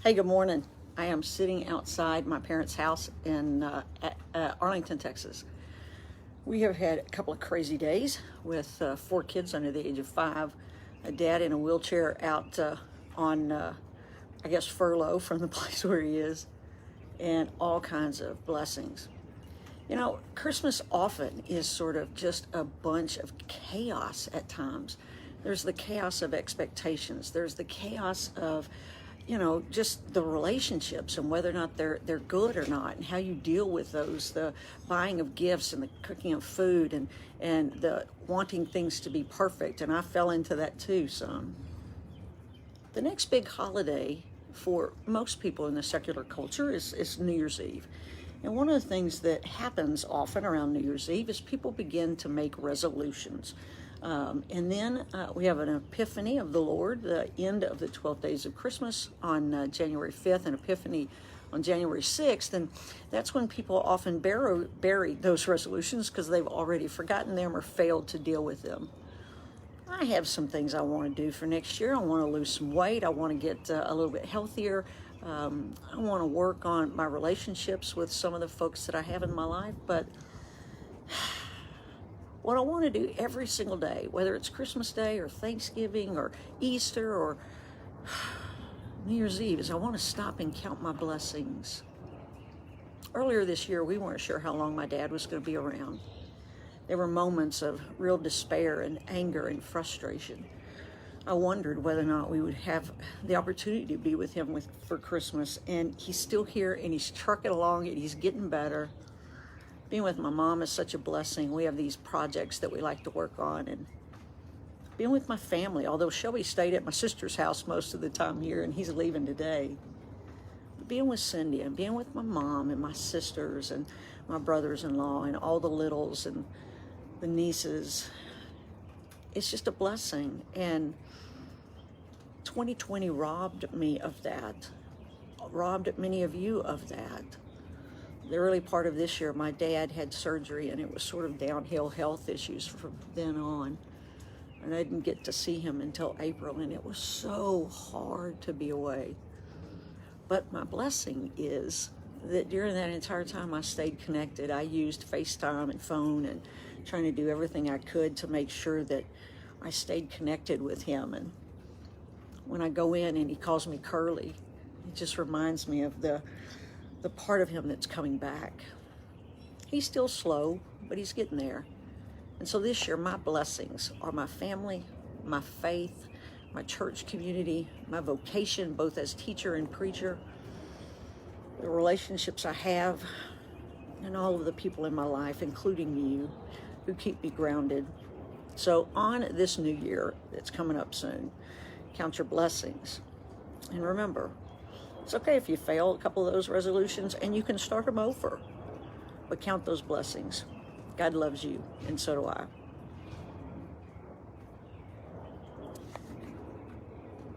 Hey, good morning. I am sitting outside my parents' house in Arlington, Texas. We have had a couple of crazy days with 4 kids under the age of 5, a dad in a wheelchair out on, I guess, furlough from the place where he is, and all kinds of blessings. You know, Christmas often is sort of just a bunch of chaos at times. There's the chaos of expectations. There's the chaos of, just the relationships and whether or not they're good or not, and how you deal with those, the buying of gifts and the cooking of food and the wanting things to be perfect. And I fell into that too some. The next big holiday for most people in the secular culture is New Year's Eve. And one of the things that happens often around New Year's Eve is people begin to make resolutions. And then we have an Epiphany of the Lord, the end of the 12 days of Christmas on January 5th, and Epiphany on January 6th. And that's when people often bury those resolutions because they've already forgotten them or failed to deal with them. I have some things I want to do for next year. I want to lose some weight. I want to get a little bit healthier. I want to work on my relationships with some of the folks that I have in my life. But what I want to do every single day, whether it's Christmas Day or Thanksgiving or Easter or New Year's Eve, is I want to stop and count my blessings. Earlier this year, we weren't sure how long my dad was going to be around. There were moments of real despair and anger and frustration. I wondered whether or not we would have the opportunity to be with him for Christmas. And he's still here, and he's trucking along, and he's getting better. Being with my mom is such a blessing. We have these projects that we like to work on. And being with my family, although Shelby stayed at my sister's house most of the time here, and he's leaving today. But being with Cindy and being with my mom and my sisters and my brothers-in-law and all the littles and the nieces, it's just a blessing. And 2020 robbed me of that, robbed many of you of that. The early part of this year, my dad had surgery, and it was sort of downhill health issues from then on. And I didn't get to see him until April, and it was so hard to be away. But my blessing is that during that entire time I stayed connected. I used FaceTime and phone and trying to do everything I could to make sure that I stayed connected with him. And when I go in and he calls me Curly, it just reminds me of the part of him that's coming back. He's still slow, but he's getting there. And so this year, my blessings are my family, my faith, my church community, my vocation, both as teacher and preacher, the relationships I have, and all of the people in my life, including you, who keep me grounded. So on this new year that's coming up soon, count your blessings. And remember, it's okay if you fail a couple of those resolutions, and you can start them over. But count those blessings. God loves you, and so do I.